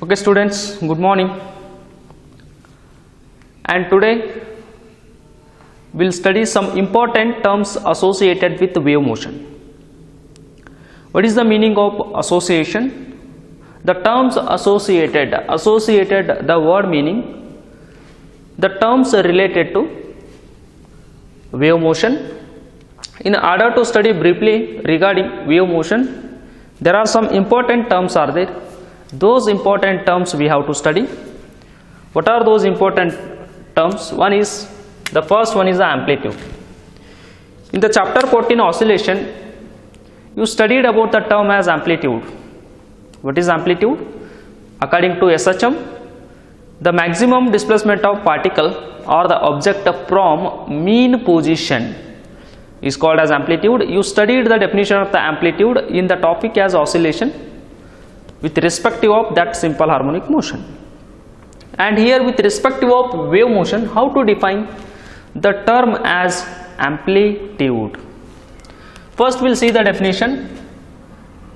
Okay students, good morning, and today we'll study some important terms associated with wave motion. What is the meaning of association? The terms associated, the word meaning, the terms related to wave motion. In order to study briefly regarding wave motion, there are some important terms are there. Those important terms we have to study. What are those important terms? The first one is the amplitude. In the chapter 14 oscillation, you studied about the term as amplitude. What is amplitude? According to SHM, the maximum displacement of particle or the object from mean position is called as amplitude. You studied the definition of the amplitude in the topic as oscillation with respective of that simple harmonic motion. And here with respective of wave motion, how to define the term as amplitude? First we'll see the definition.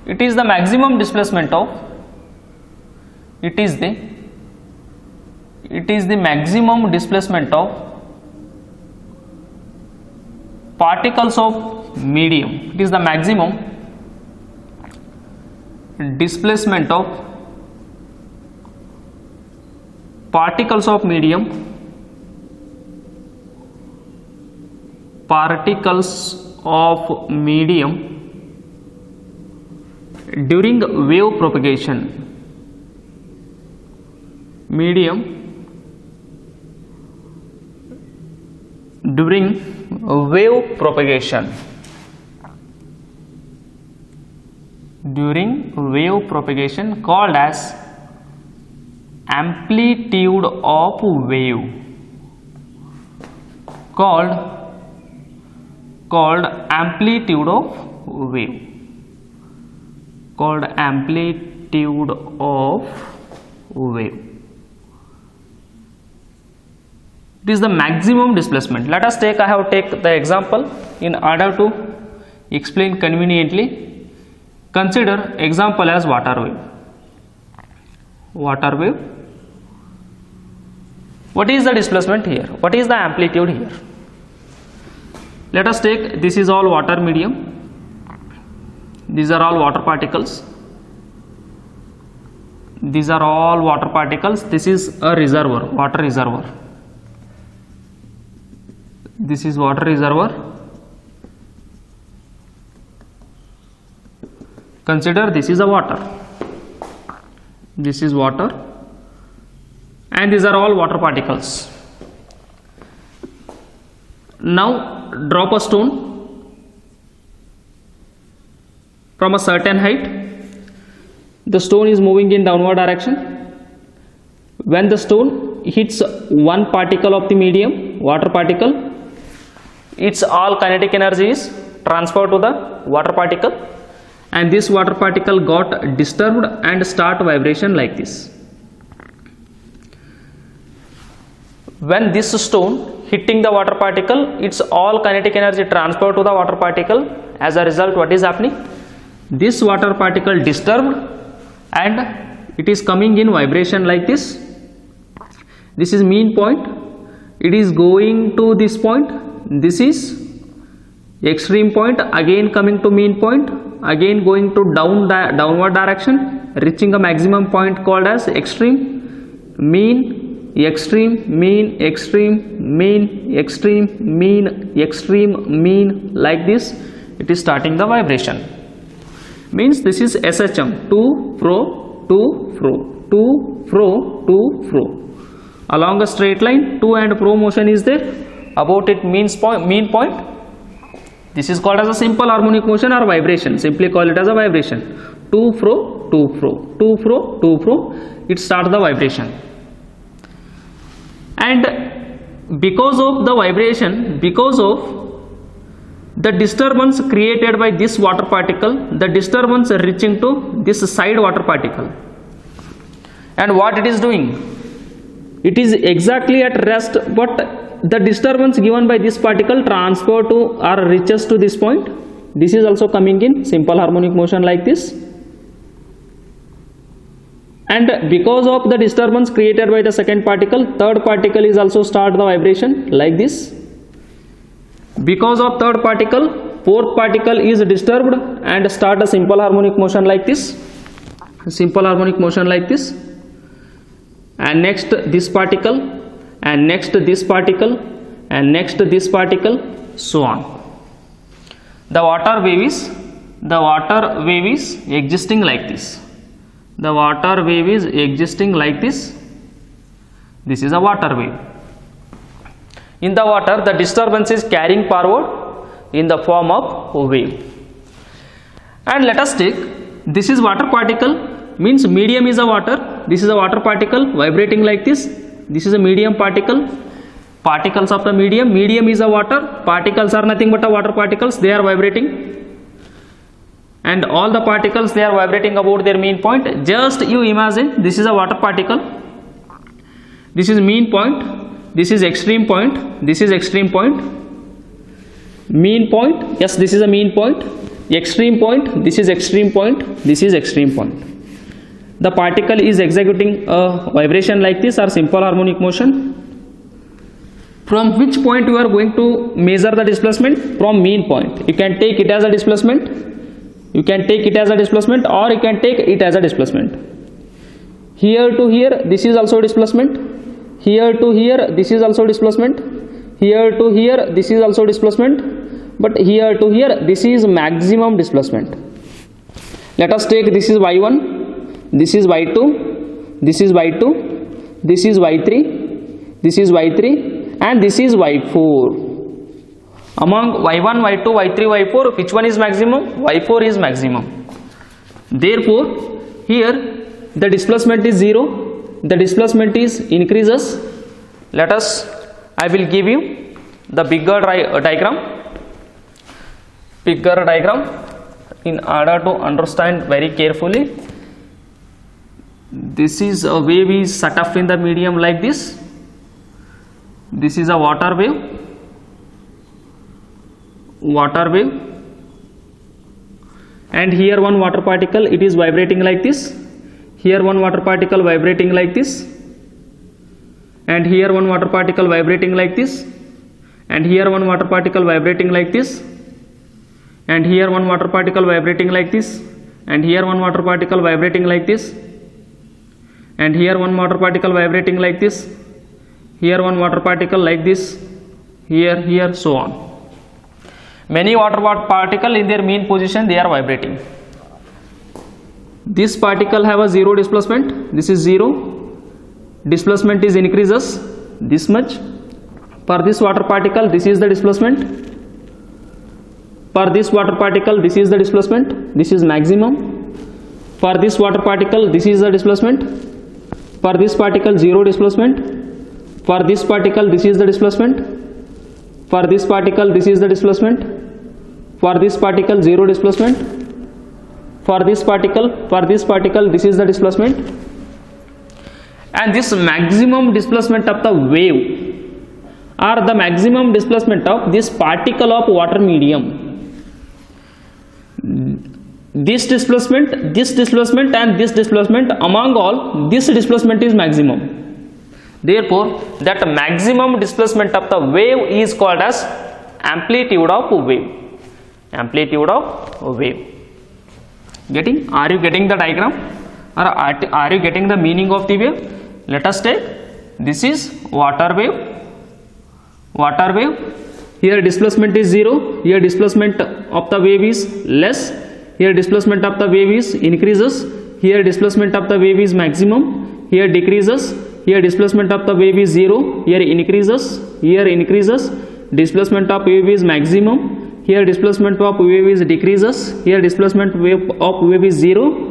It is the maximum displacement of, it is the maximum displacement of particles of medium. It is the maximum displacement of particles of medium, during wave propagation. During wave propagation called as amplitude of wave, called amplitude of wave, It is the maximum displacement. Let us take, I have take the example in order to explain conveniently. Consider example as water wave. What is the displacement here? What is the amplitude here? Let us take, this is all water medium. These are all water particles. This is a reservoir, water reservoir. This is water reservoir. Consider this is a water. This is water, and these are all water particles. Now drop a stone from a certain height. The stone is moving in downward direction. When the stone hits one particle of the medium, water particle, its all kinetic energy is transferred to the water particle, and this water particle got disturbed and start vibration like this. When this stone hitting the water particle, its all kinetic energy transferred to the water particle. As a result, what is happening? This water particle disturbed and it is coming in vibration like this. This is mean point. It is going to this point. This is extreme point, again coming to mean point, again going to downward direction, reaching a maximum point called as extreme, mean, extreme, mean, extreme, mean, extreme, mean, extreme, mean, like this. It is starting the vibration. Means this is SHM, to, fro, to, fro, to, fro, to, fro. Along a straight line, to and fro motion is there. About it mean point. This is called as a simple harmonic motion or vibration. Simply call it as a vibration. To, fro, to, fro, to, fro, to, fro. It starts the vibration. And because of the vibration, because of the disturbance created by this water particle, the disturbance reaching to this side water particle, and what it is doing, it is exactly at rest, but the disturbance given by this particle transfer to or reaches to this point. This is also coming in simple harmonic motion like this. and because of the disturbance created by the second particle, third particle is also start the vibration like this. Because of third particle, fourth particle is disturbed and start a simple harmonic motion like this, simple harmonic motion like this, and next this particle, and next this particle, and next this particle, so on. The water wave is existing like this. The water wave is existing like this. This is a water wave. In the water, the disturbance is carrying forward in the form of wave. And let us take, this is water particle, means medium is a water. This is a water particle vibrating like this. This is a medium particle. Particles of the medium is a water. Particles are nothing but a water particles. They are vibrating, and all the particles, they are vibrating about their mean point. Just you imagine, this is a water particle. This is mean point. This is extreme point. This is extreme point. Mean point. Yes, this is a mean point. Extreme point. This is extreme point. This is extreme point. The particle is executing a vibration like this, or simple harmonic motion. From which point you are going to measure the displacement? From mean point. You can take it as a displacement. You can take it as a displacement, or you can take it as a displacement. Here to here, this is also displacement. Here to here, this is also displacement. Here to here, this is also displacement. But here to here, this is maximum displacement. Let us take, this is y1, this is y2, this is y2, this is y3, this is y3, and this is y4. Among y1, y2, y3, y4, which one is maximum? y4 is maximum. Therefore, here the displacement is 0. The displacement is increases. Let us, I will give you the bigger diagram in order to understand very carefully. This is a wave is set up in the medium like this. This is a water wave, and here one water particle, it is vibrating like this. Here one water particle vibrating like this, and here one water particle vibrating like this, and here one water particle vibrating like this, and here one water particle vibrating like this, and here one water particle vibrating like this, and here one water particle vibrating like this, here one water particle like this, here, so on. Many water particle in their mean position, they are vibrating. This particle have a 0 displacement. This is 0. Displacement is increases this much. For this water particle, this is the displacement. For this water particle, this is the displacement. This is maximum. For this water particle, this is the displacement. For this particle, 0 displacement. For this particle, this is the displacement. For this particle, this is the displacement. For this particle, 0 displacement. For this particle, this is the displacement. And this maximum displacement of the wave, or the maximum displacement of this particle of water medium, this displacement, and this displacement, among all, this displacement is maximum. Therefore, that maximum displacement of the wave is called as amplitude of wave. Amplitude of wave. Getting? Are you getting the diagram? Or are you getting the meaning of the wave? Let us take, this is water wave. Here displacement is 0. Here displacement of the wave is less. Here displacement of the wave is increases. Here displacement of the wave is maximum. Here decreases. Here displacement of the wave is 0. Here increases. Here increases. Displacement of wave is maximum. Here displacement of wave is decreases. Here displacement of wave is 0.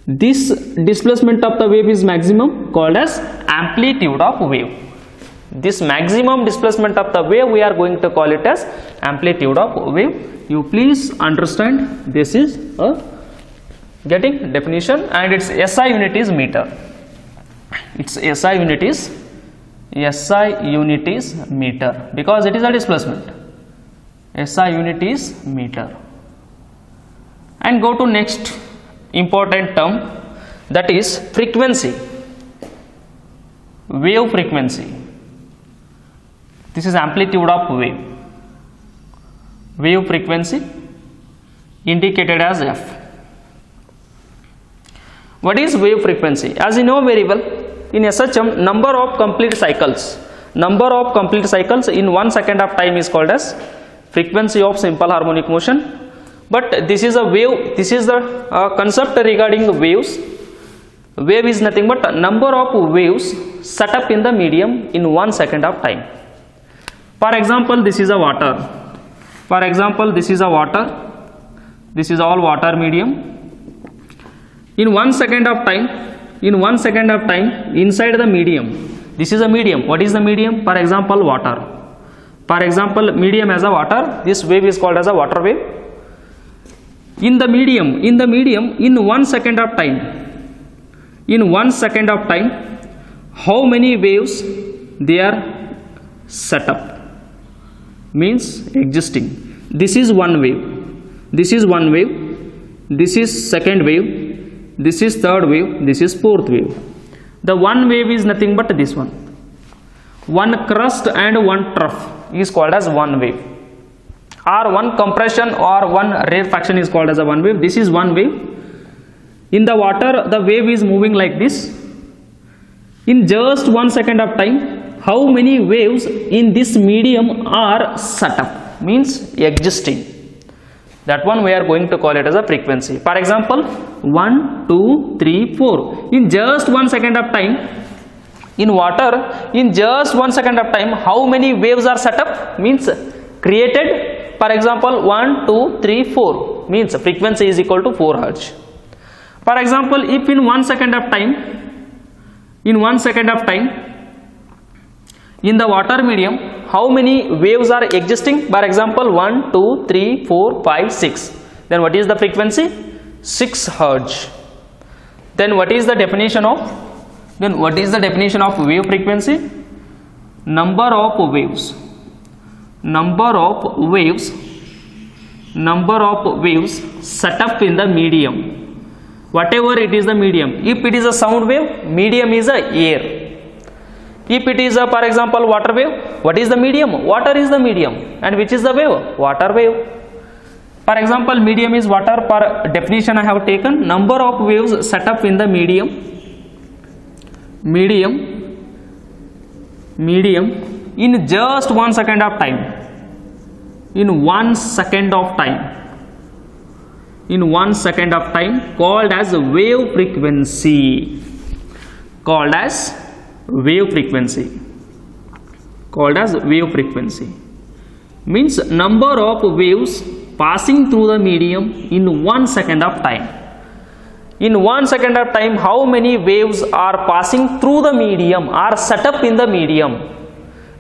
This displacement of the wave is maximum, called as amplitude of wave. This maximum displacement of the wave, we are going to call it as amplitude of wave. You please understand, this is a getting definition, and its SI unit is meter. Its SI unit is meter, because it is a displacement. SI unit is meter. And go to next important term, that is frequency, wave frequency. This is amplitude of wave. Wave frequency indicated as f. What is wave frequency? As you know very well, in SHM, number of complete cycles in 1 second of time is called as frequency of simple harmonic motion. But this is a wave, this is the concept regarding waves. Wave is nothing but number of waves set up in the medium in 1 second of time. For example, this is a water. This is all water medium. In 1 second of time, inside the medium, this is a medium. What is the medium? For example, water. Medium as a water. This wave is called as a water wave. In the medium, in 1 second of time, how many waves they are set up? Means existing. This is one wave. This is second wave. This is third wave. This is fourth wave. The one wave is nothing but this one. One crust and one trough is called as one wave. Or one compression or one rarefaction is called as a one wave. This is one wave. In the water, the wave is moving like this. In just 1 second of time, how many waves in this medium are set up? Means existing. That one we are going to call it as a frequency. For example, 1, 2, 3, 4. In just 1 second of time, in water, in just 1 second of time, how many waves are set up? Means created. For example, 1, 2, 3, 4. Means frequency is equal to 4 Hz. For example, if in 1 second of time, in the water medium, how many waves are existing? For example, 1, 2, 3, 4, 5, 6. Then what is the frequency? 6 Hz. Then what is the definition of wave frequency? Number of waves set up in the medium. Whatever it is the medium. If it is a sound wave, medium is a air. If it is a, for example, water wave, what is the medium? Water is the medium. And which is the wave? Water wave. For example, medium is water. Per definition I have taken, number of waves set up in the medium in just 1 second of time. In 1 second of time, called as wave frequency. Means number of waves passing through the medium in 1 second of time. In 1 second of time, how many waves are passing through the medium, are set up in the medium?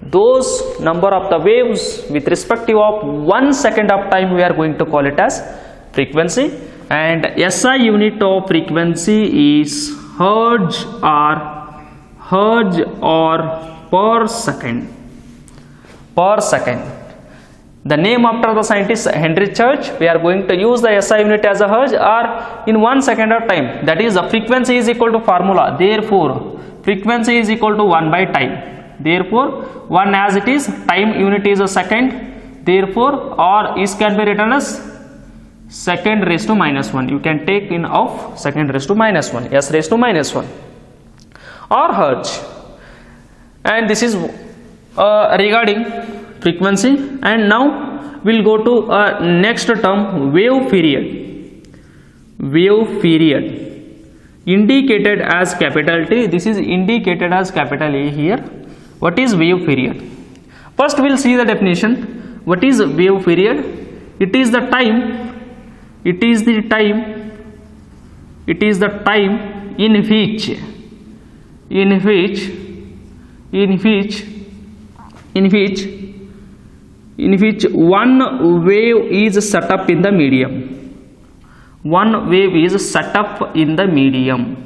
Those number of the waves with respective of 1 second of time, we are going to call it as frequency. And SI unit of frequency is Hertz or per second. The name after the scientist Henry Church. We are going to use the SI unit as a Hertz or in 1 second of time. That is, the frequency is equal to formula. Therefore, frequency is equal to 1 by time. Therefore, 1 as it is, time unit is a second. Therefore, or is can be written as second raised to minus 1. You can take in of second raised to minus 1. S raised to minus 1. Or Hertz. And this is regarding frequency. And now we'll go to next term, wave period indicated as capital T. This is indicated as capital A here. What is wave period? First we'll see the definition. What is wave period? It is the time in which one wave is set up in the medium. One wave is set up in the medium.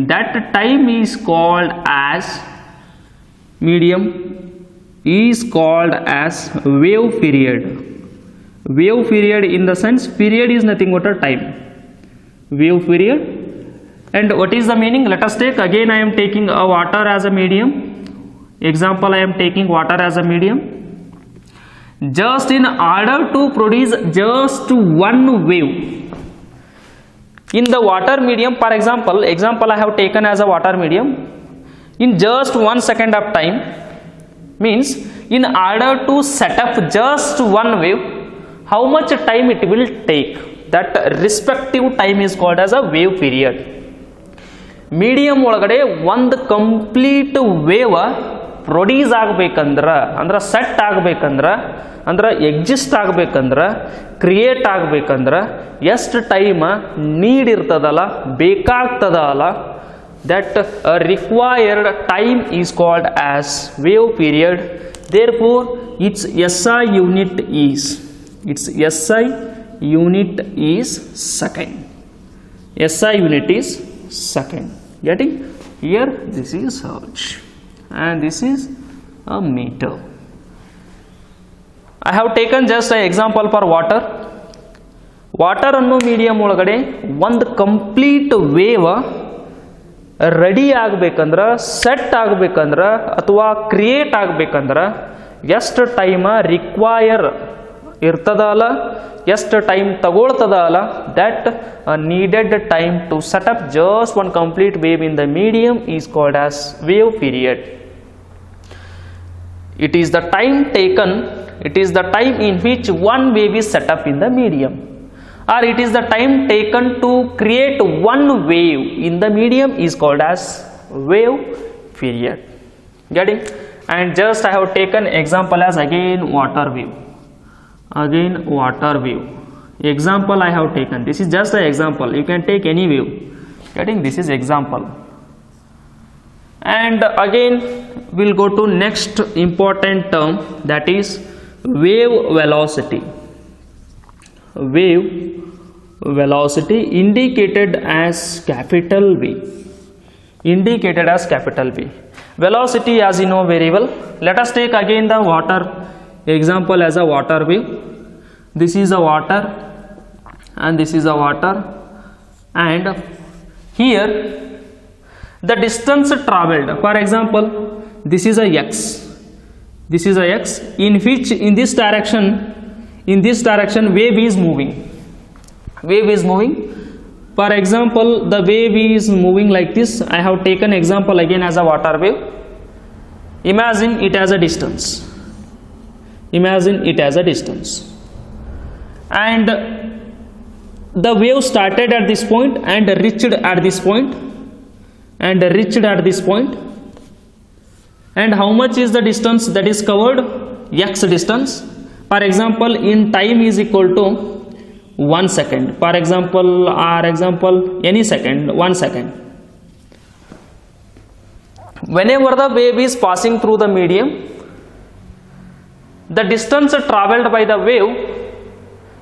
That time is called as wave period. Wave period, in the sense, period is nothing but a time. wave period. And what is the meaning? Let us take again, I am taking a water as a medium. Example, I am taking water as a medium. Just in order to produce just one wave in the water medium, for example I have taken as a water medium, in just 1 second of time, means in order to set up just one wave, how much time it will take, that respective time is called as a wave period. Medium ಒಳಗಡೆ ಒಂದು complete wave produce ಆಗಬೇಕಂದ್ರೆ, ಅಂದ್ರೆ set ಆಗಬೇಕಂದ್ರೆ, ಅಂದ್ರೆ exist ಆಗಬೇಕಂದ್ರೆ, create ಆಗಬೇಕಂದ್ರೆ ಎಷ್ಟು time need ಇರ್ತದಲ್ಲ, ಬೇಕಾಗ್ತದಲ್ಲ, that required time is called as wave period. Therefore its SI unit is second. SI unit is second. Getting here? This is hertz and this is a meter. I have taken just an example for water. Water ಅನ್ನೋ medium ಒಳಗಡೆ ಒಂದು complete wave ready ಆಗಬೇಕಂದ್ರೆ, set ಆಗಬೇಕಂದ್ರೆ ಅಥವಾ create ಆಗಬೇಕಂದ್ರೆ ಎಷ್ಟು time require ಇರ್ತದಲ್ಲ, ಎಷ್ಟು ಟೈಮ್ ತಗೊಳ್ತದಲ್ಲ, that needed time to set up just one complete wave in the medium is called as wave period. It is the time taken, it is the time in which one wave is set up in the medium, or it is the time taken to create one wave in the medium is called as wave period. Getting? And just I have taken example as again water wave. Example I have taken. This is just an example. You can take any wave. Getting? This is example. And again we'll go to next important term, that is wave velocity. Wave velocity indicated as capital V. Velocity, as you know very well. Let us take again the water example as a water wave. This is a water and this is a water, and here the distance traveled, for example this is a x, in which in this direction wave is moving. For example, the wave is moving like this. I have taken example again as a water wave. Imagine it as a distance, and the wave started at this point and reached at this point, and how much is the distance that is covered? X distance. For example, in time is equal to 1 second. For example, any second, 1 second. Whenever the wave is passing through the medium, the distance traveled by the wave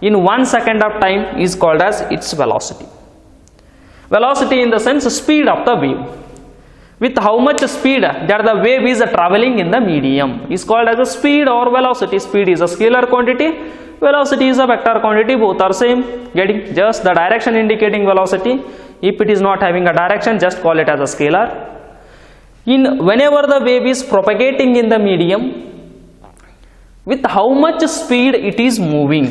in 1 second of time is called as its velocity. Velocity in the sense speed of the wave. With how much speed that the wave is traveling in the medium is called as a speed or velocity. Speed is a scalar quantity, velocity is a vector quantity, both are same. Getting? Just the direction indicating velocity. If it is not having a direction, just call it as a scalar. Whenever the wave is propagating in the medium, with how much speed it is moving,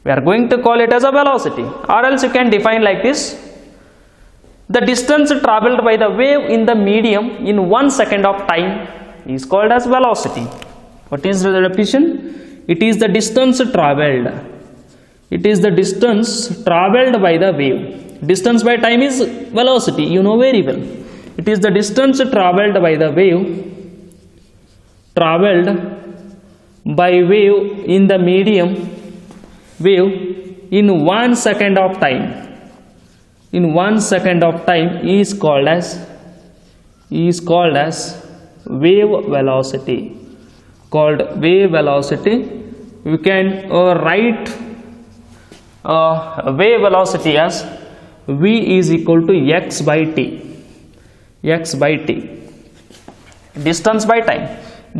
we are going to call it as a velocity, or else you can define like this: the distance traveled by the wave in the medium in 1 second of time is called as velocity. What is the definition? It is the distance traveled. By the wave. Distance by time is velocity, you know very well. It is the distance traveled by the wave, in the medium wave in 1 second of time. In 1 second of time is called as wave velocity. We can write wave velocity as v is equal to x by t. Distance by time.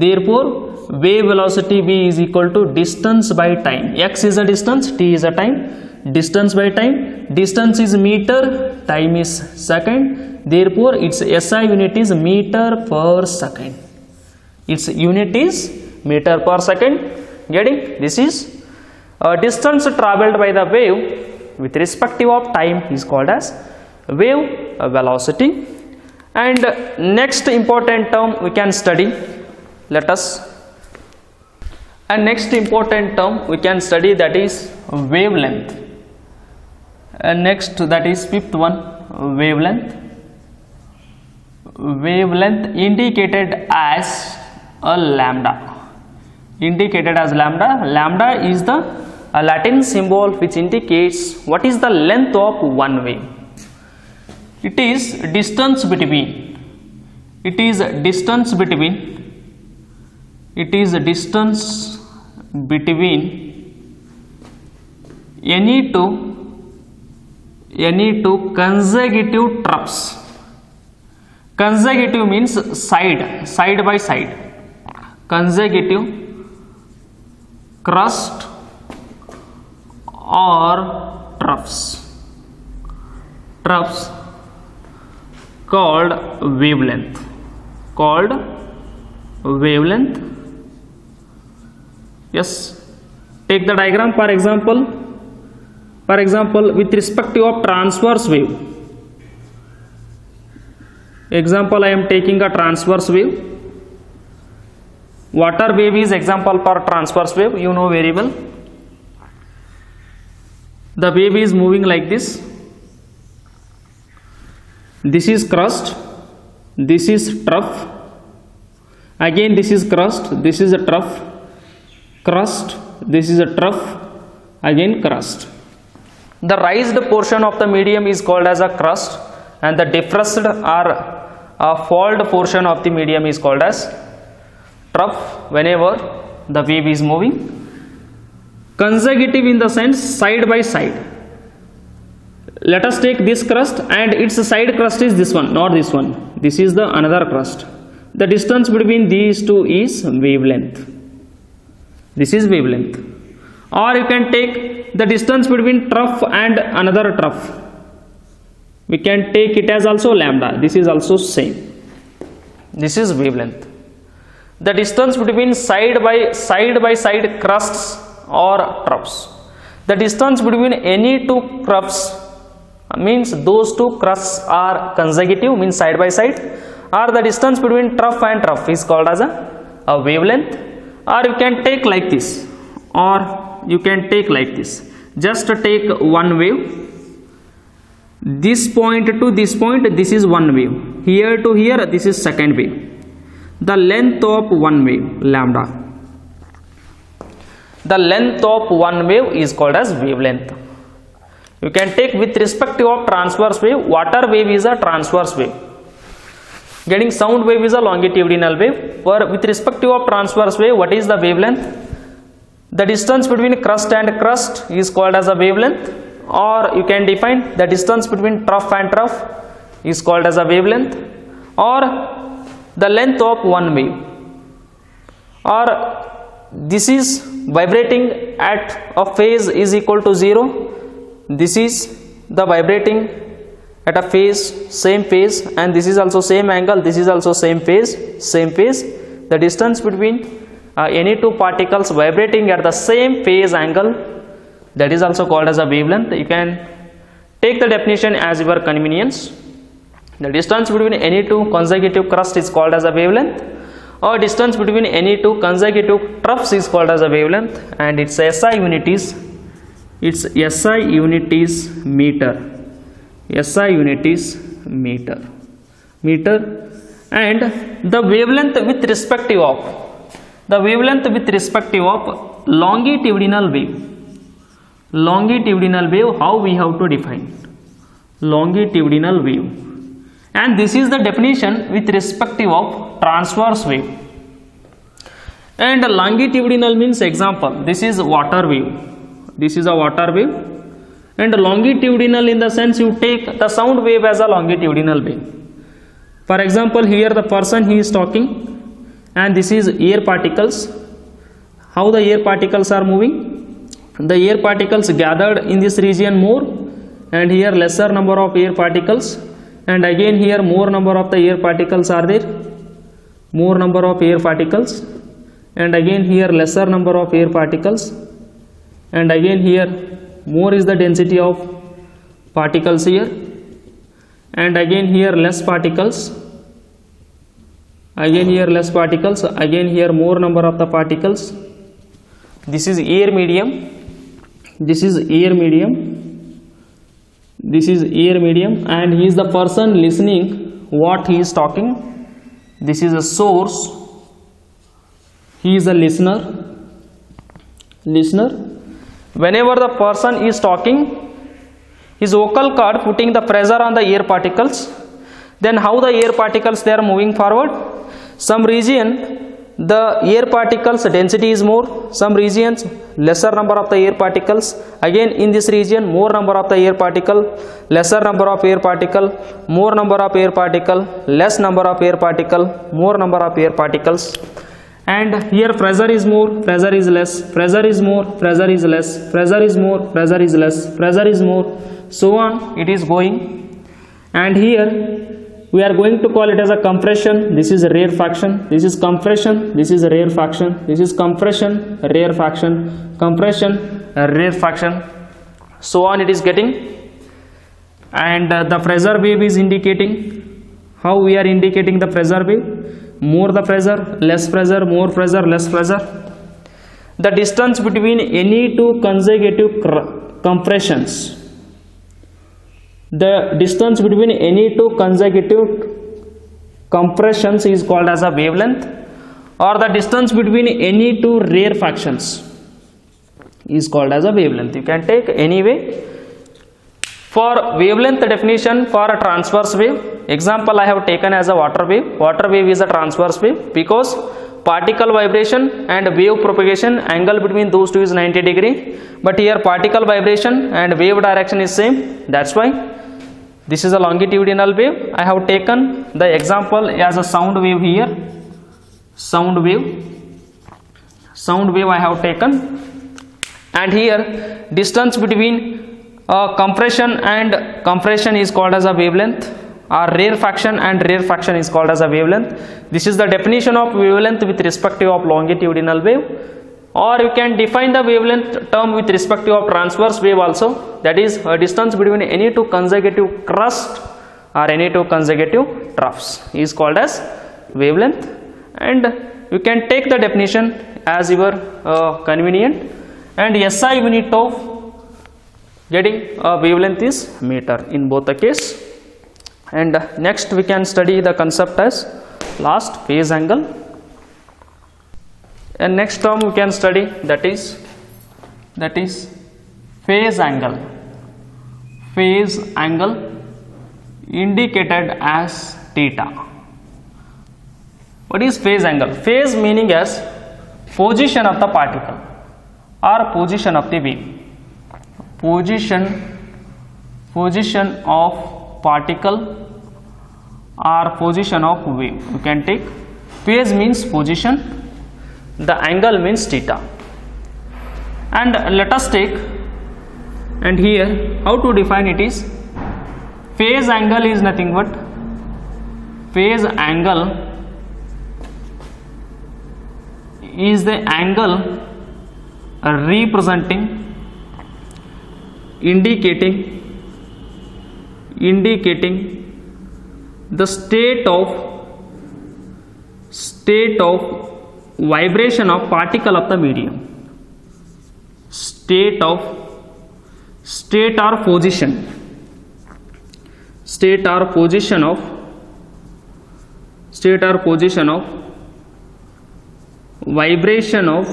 Therefore wave velocity v is equal to distance by time. X is a distance, t is a time. distance by time. Distance is meter, time is second. Therefore, its SI unit is meter per second. Its unit is meter per second. Getting? This is distance traveled by the wave with respective of time is called as wave velocity. And next important term we can study. Let us. And next important term we can study, that is wavelength. And next, that is fifth one, wavelength. Wavelength indicated as a lambda. Indicated as lambda. Lambda is the Latin symbol which indicates what is the length of one wave. It is distance between. It is distance between. It is distance between any two consecutive troughs. Consecutive means side by side. Consecutive crust or troughs called wavelength. Yes, take the diagram. For example, with respect to a transverse wave. Example, I am taking a transverse wave. Water wave is example for transverse wave, you know very well. The wave is moving like this. This is crust, this is trough, again this is crust, this is a trough, crust, this is a trough, again crust. The raised portion of the medium is called as a crust, and the depressed or fold portion of the medium is called as trough whenever the wave is moving. Consecutive in the sense side by side. Let us take this crust and its side crust is this one, not this one. This is the another crust. The distance between these two is wavelength. This is wavelength. Or you can take the distance between trough and another trough. We can take it as also lambda. This is also same. This is wavelength. The distance between side by side crusts or troughs. The distance between any two troughs means those two crusts are consecutive, means side by side, or the distance between trough and trough is called as a wavelength. Or you can take like this, or you can take like this. Just take one wave. This point to this point, this is one wave. Here to here, this is second wave. The length of one wave, lambda. The length of one wave is called as wavelength. You can take with respect to transverse wave. Water wave is a transverse wave. Getting sound wave is a longitudinal wave. With respect to transverse wave, what is the wavelength? The distance between crust and crust is called as a wavelength. Or you can define the distance between trough and trough is called as a wavelength. Or the length of one wave. Or this is vibrating at a phase is equal to 0. This is the vibrating at a phase, same phase, and this is also same angle, this is also same phase. The distance between any two particles vibrating at the same phase angle, that is also called as a wavelength. You can take the definition as your convenience. The distance between any two consecutive crusts is called as a wavelength, or distance between any two consecutive troughs is called as a wavelength, and its SI unit is meter. SI unit is meter. And the wavelength with respect of longitudinal wave, how we have to define longitudinal wave. And this is the definition with respect of transverse wave. And longitudinal means, example, this is water wave. This is a water wave. And longitudinal in the sense you take the sound wave as a longitudinal wave. For example, here the person he is talking, and this is air particles. How the air particles are moving? the air particles gathered in this region more, and here lesser number of air particles, and again here more number of the air particles are there, more number of air particles, and again here lesser number of air particles, and again here more is the density of particles here, and again here less particles, again here less particles, again here more number of the particles. This is air medium, this is air medium, this is air medium, and he is the person listening what he is talking. This is a source, he is a listener. Whenever the person is talking, his vocal cord putting the pressure on the air particles, then how the air particles they are moving forward. Some region the air particles density is more, some regions lesser number of the air particles, again in this region more number of the air particle, lesser number of air particle, more number of air particle, less number of air particle, more number of air particles, and here pressure is more, pressure is less, pressure is more, pressure is less, pressure is more, pressure is less, pressure is more, so on it is going. And here we are going to call it as a compression. This is a rarefaction, this is compression, this is a rarefaction, this is compression, rarefaction, compression, rarefaction, so on it is getting. And the pressure wave is indicating, how we are indicating the pressure wave, more the pressure, less pressure, more pressure, less pressure. The distance between any two consecutive compressions, the distance between any two consecutive compressions is called as a wavelength, or the distance between any two rarefactions is called as a wavelength. You can take any way. For wavelength definition for a transverse wave, example I have taken as a water wave. Water wave is a transverse wave because particle vibration and wave propagation angle between those two is 90 degree, but here particle vibration and wave direction is same, that's why this is a longitudinal wave. I have taken the example as a sound wave here, sound wave I have taken, and here distance between compression and compression is called as a wavelength, or rarefaction and rarefaction is called as a wavelength. This is the definition of wavelength with respect to of longitudinal wave. Or you can define the wavelength term with respect to of transverse wave also, that is a distance between any two consecutive crust or any two consecutive troughs is called as wavelength, and you can take the definition as your convenient. And SI unit of getting a wavelength is meter in both the case. And next we can study the concept as last phase angle. And next term we can study that is phase angle. Phase angle indicated as theta. What is phase angle? Phase meaning as position of the particle or position of the wave. Position of particle or position of wave. You can take phase means position, the angle means theta. And let us take, and here how to define it is, phase angle is nothing but phase angle is the angle representing, indicating the state of vibration of particle of the medium. State or position of vibration of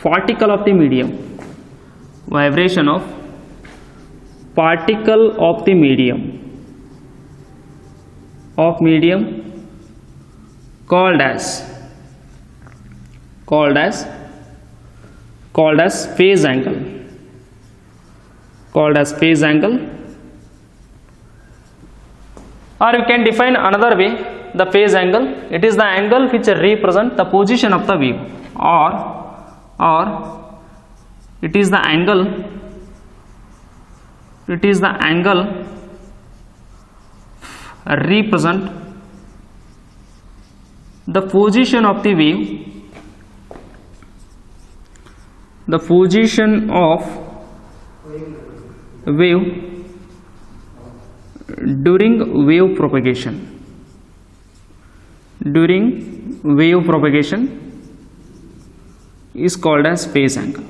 particle of the medium. Vibration of particle of the medium called as phase angle. Or you can define another way the phase angle. It is the angle which represents the position of the wave, or it is the angle represent the position of the wave, during wave propagation is called as phase angle.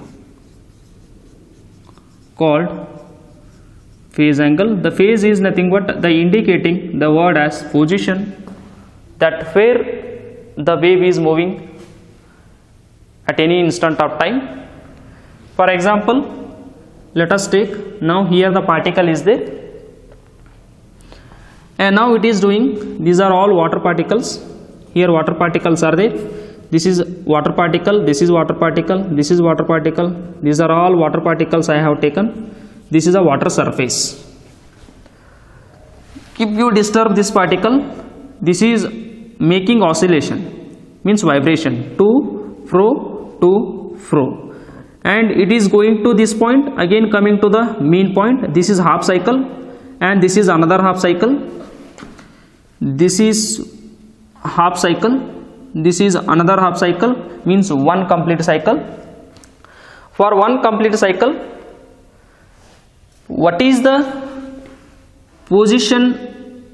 The phase is nothing but the indicating the word as position, that where the wave is moving at any instant of time. For example, let us take, now here the particle is there, and now it is doing, these are all water particles. Here water particles are there. This is water particle, this is water particle, this is water particle. These are all water particles I have taken. This is a water surface. If you disturb this particle, this is making oscillation, means vibration, to fro, and it is going to this point, again coming to the mean point. This is half cycle, and this is another half cycle. This is half cycle, this is another half cycle, means one complete cycle. For one complete cycle, what is the position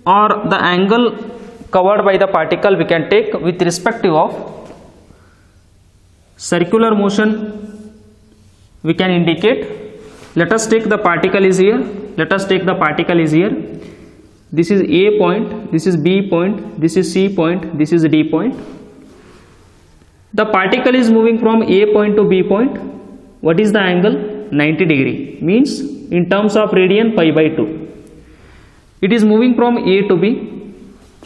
or the angle covered by the particle we can take with respect of circular motion we can indicate. Let us take the particle is here, this is A point, this is B point, this is C point, this is D point. The particle is moving from A point to B point. What is the angle? 90 degree, means in terms of radian pi by 2. It is moving from A to B.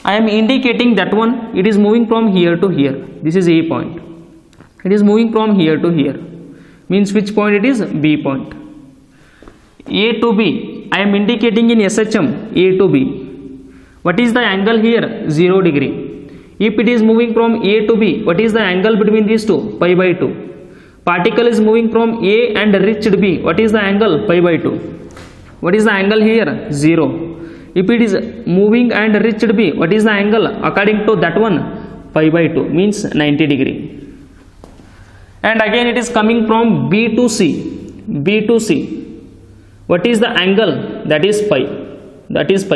I am indicating that one, it is moving from here to here. This is A point. It is moving from here to here, means which point it is? B point. A to B, I am indicating in SHM A to B. What is the angle here? 0 degree. If it is moving from A to B, what is the angle between these two? Pi by 2. Particle is moving from A and reached B. What is the angle? Pi by 2. What is the angle here? 0. If it is moving and reached B, what is the angle? According to that one, pi by 2, means 90 degree. And again it is coming from B to C. What is the angle? That is pi.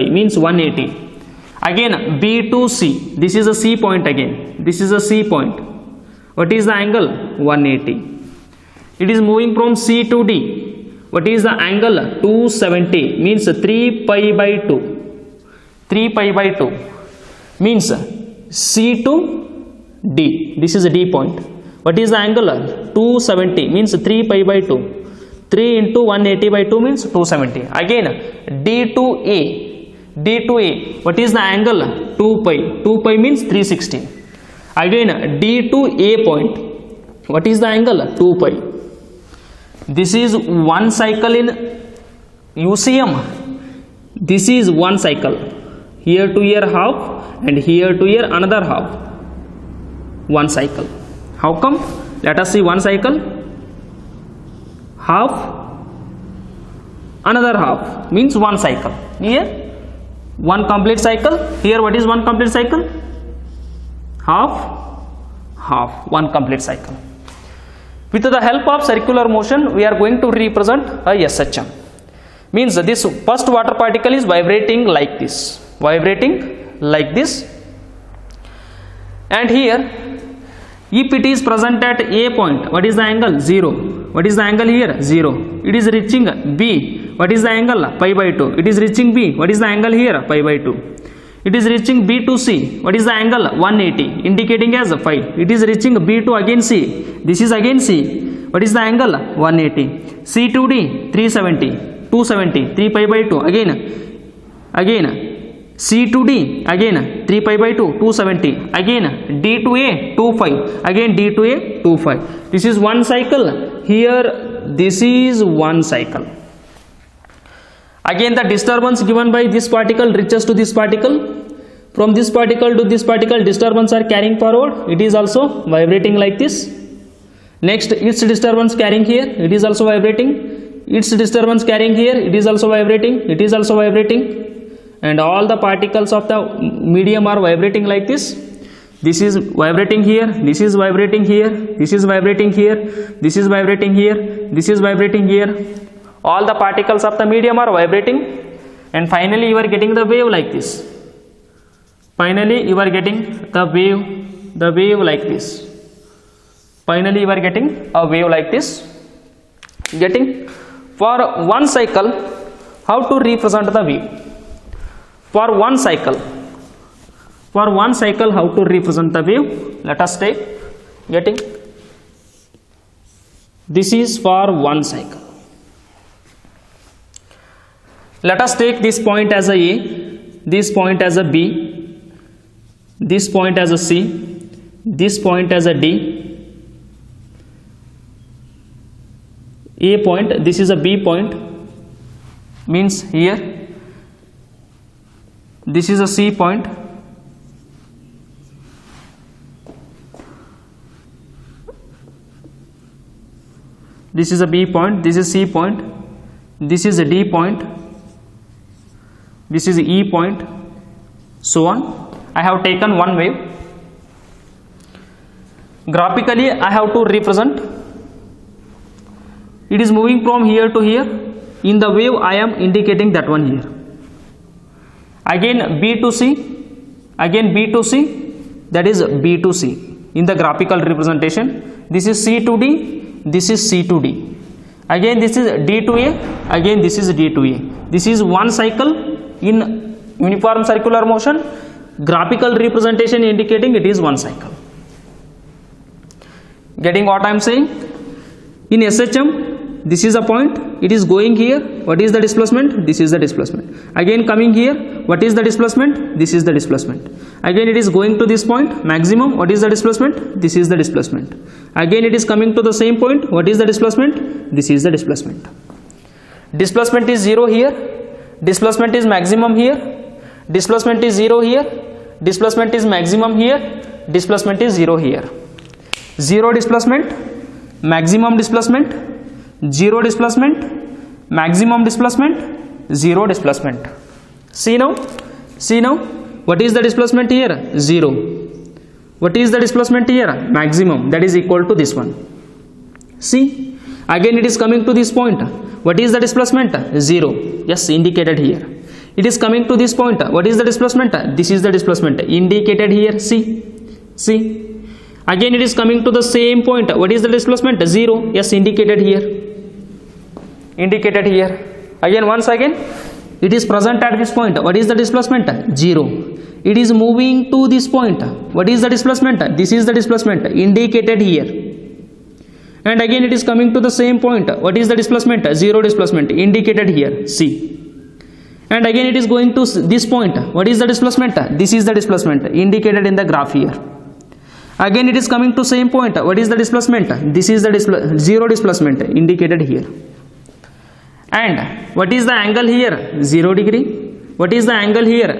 Means 180. Again B to C. This is a C point again. This is a C point. What is the angle? 180. It is moving from C to D. What is the angle? 270, means 3 pi by 2. 3 pi by 2 means C to D. This is a D point. What is the angle? 270, means 3 pi by 2. 3 into 180 by 2 means 270. Again D to A. What is the angle? 2 pi. 2 pi means 360. Again D to A point. What is the angle? 2 pi. This is one cycle in UCM. This is one cycle. Here to here half, and here to here another half. One cycle. How come? Let us see one cycle. Half, another half, means one cycle. Here one complete cycle. Here what is one complete cycle? Half, one complete cycle. With the help of circular motion, we are going to represent a SHM. Means this first water particle is vibrating like this. And here, if it is present at A point, what is the angle? 0. What is the angle here? 0. It is reaching B. What is the angle? Pi by 2. It is reaching B. What is the angle here? Pi by 2. It is reaching B to C. What is the angle? 180, indicating as phi. It is reaching B to again C. This is again C. What is the angle? 180. C to D, 370, 270, 3 pi by 2. Again C to D, again 3 pi by 2, 270. Again D to A, 2 phi. Again D to A, 2 phi. This is one cycle. Here this is one cycle. Again the disturbance given by this particle reaches to this particle. From this particle to this particle, disturbance are carrying forward. It is also vibrating like this. Next, its disturbance carrying here, it is also vibrating. Its disturbance carrying here, it is also vibrating. It is also vibrating. And all the particles of the medium are vibrating like this. This is vibrating here. This is vibrating here. This is vibrating here. This is vibrating here. This is vibrating here. All the particles of the medium are vibrating. And finally, you are getting the wave like this. Finally, you are getting the wave like this. Finally, you are getting a wave like this. Getting? For one cycle, how to represent the wave? For one cycle, how to represent the wave? Let us take. Getting? This is for one cycle. Let us take this point as a A, this point as a B, this point as a C, this point as a D, A point, this is a B point, means here, this is a C point, this is a B point, this is C point, this is a D point, this is E point, so on. I have taken one wave. Graphically, I have to represent. It is moving from here to here. In the wave, I am indicating that one here. Again B to C, again B to C, that is B to C. In the graphical representation, this is C to D, this is C to D. Again this is D to A, again this is D to A. This is one cycle in uniform circular motion. Graphical representation indicating it is one cycle. Getting what I am saying? In SHM, this is a point, it is going here. What is the displacement? This is the displacement. Again coming here, what is the displacement? This is the displacement. Again it is going to this point, maximum. What is the displacement? This is the displacement. Again it is coming to the same point. What is the displacement? This is the displacement. Displacement is 0 here. Displacement is maximum here. Displacement is 0 here. Displacement is maximum here. Displacement is 0 here. 0 displacement, maximum displacement, 0 displacement, maximum displacement, 0 displacement. See now, what is the displacement here? 0. What is the displacement here? Maximum, that is equal to this one. See, again it is coming to this point. What is the displacement? 0. Yes, indicated here. It is coming to this point. What is the displacement? This is the displacement indicated here. See. Again it is coming to the same point. What is the displacement? 0. Yes, indicated here. Again once again it is present at this point. What is the displacement? 0. It is moving to this point. What is the displacement? This is the displacement indicated here. And again it is coming to the same point. What is the displacement? 0 displacement indicated here. See. And again it is going to this point. What is the displacement? This is the displacement indicated in the graph here. Again it is coming to same point. What is the displacement? This is the 0 displacement indicated here. And what is the angle here? 0 degree. What is the angle here?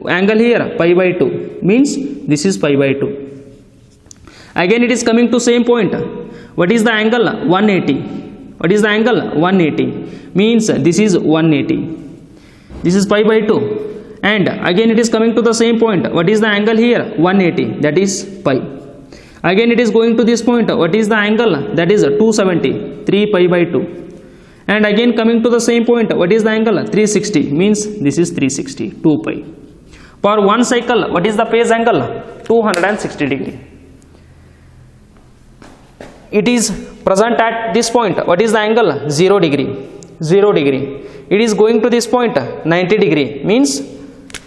Angle here pi by 2, means this is pi by 2. Again it is coming to same point. What is the angle? 180. What is the angle? 180, means this is 180. This is pi by 2. And again it is coming to the same point. What is the angle here? 180, that is pi. Again it is going to this point. What is the angle? That is 270, 3 pi by 2. And again coming to the same point. What is the angle? 360, means this is 360, 2 pi. For one cycle, what is the phase angle? 260 degree. It is present at this point. What is the angle? 0 degree. It is going to this point 90 degree, means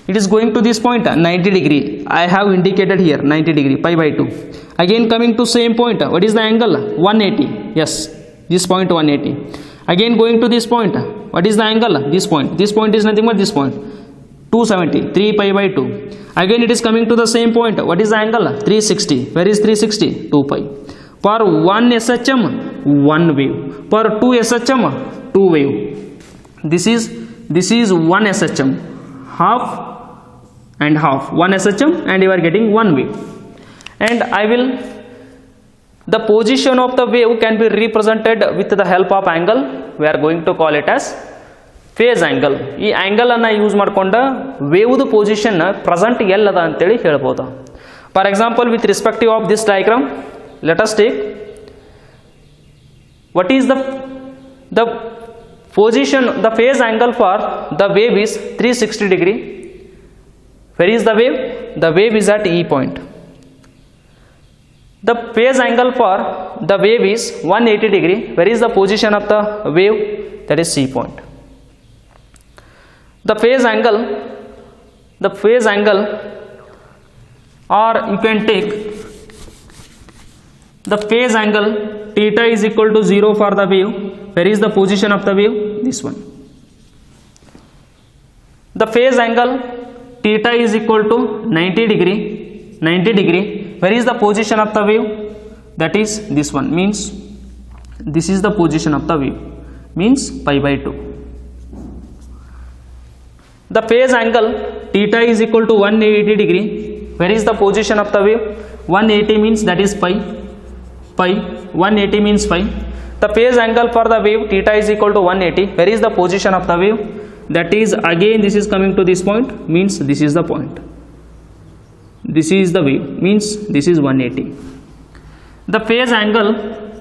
it is going to this point 90 degree. I have indicated here 90 degree, pi by 2. Again coming to same point. What is the angle? 180. Yes, this point 180. Again going to this point. What is the angle? This point. This point is nothing but this point. 270, 3 pi by 2. Again it is coming to the same point. What is the angle? 360. Where is 360? 2 pi. For one SHM, one wave. For two SHM, two wave. This is one SHM, half and half. One SHM and you are getting one wave. And I will the position of the wave can be represented with the help of angle. We are going to call it as phase angle. ಈ angle ಅನ್ನು use ಮಾಡಿಕೊಂಡು ವೇವ್ದು position present ಎಲ್ಲದ ಅಂತೇಳಿ ಹೇಳ್ಬೋದು. For example, with respective of this diagram, let us take what is the position, the phase angle for the wave is 360 degree. Where is the wave? The wave is at E point. The phase angle for the wave is 180 degree. Where is the position of the wave? That is C point. The phase angle, or you can take the phase angle theta is equal to 0 for the wave. Where is the position of the wave? This one. The phase angle theta is equal to 90 degree. Where is the position of the wave? That is this one. Means this is the position of the wave. Means pi by 2. The phase angle theta is equal to 180 degree. Where is the position of the wave? 180 means that is pi. 180 means pi. The phase angle for the wave theta is equal to 180. Where is the position of the wave? That is again this is coming to this point, means this is the point. This is the wave, means this is 180. The phase angle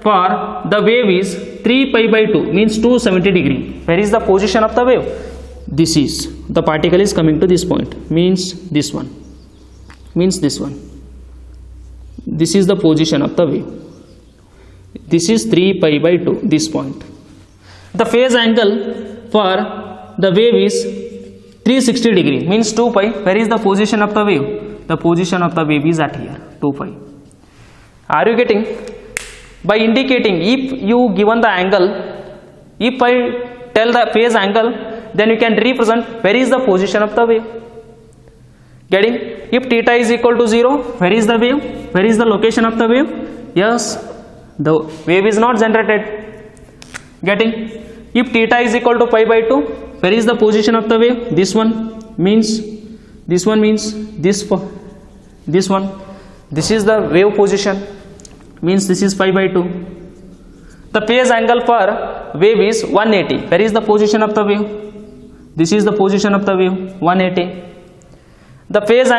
for the wave is 3 pi by 2, means 270 degree. Where is the position of the wave? This is the particle is coming to this point, means this one, means this one. This is the position of the wave. This is 3 pi by 2, this point. The phase angle for the wave is 360 degree, means 2 pi. Where is the position of the wave? The position of the wave is at here, 2 pi. Are you getting? By indicating, if you given the angle, if I tell the phase angle, then you can represent where is the position of the wave. Getting? If theta is equal to 0, where is the wave? Where is the location of the wave? Yes, the wave is not generated. Getting? If theta is equal to pi by 2, where is the position of the wave? This one means this one, means this one. This is the wave position, means this is pi by 2. The phase angle for wave is 180. Where is the position of the wave? This is the position of the wave, 180. The phase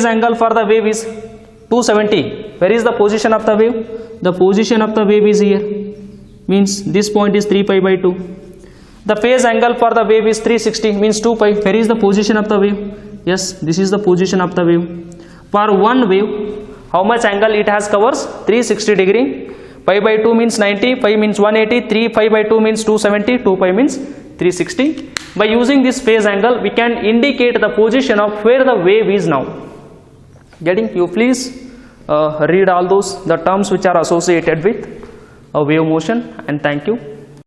angle for the wave is 270. Where is the position of the wave? The position of the wave is here, means this point is 3 pi by 2. The phase angle for the wave is 360, means 2 pi. Where is the position of the wave? Yes, this is the position of the wave. For one wave, how much angle it has covers? 360 degree. Pi by 2 means 90, pi means 180, 3 pi by 2 means 270, 2 pi means 360. By using this phase angle, we can indicate the position of where the wave is now. Getting? You please read all those the terms which are associated with a wave motion, and thank you.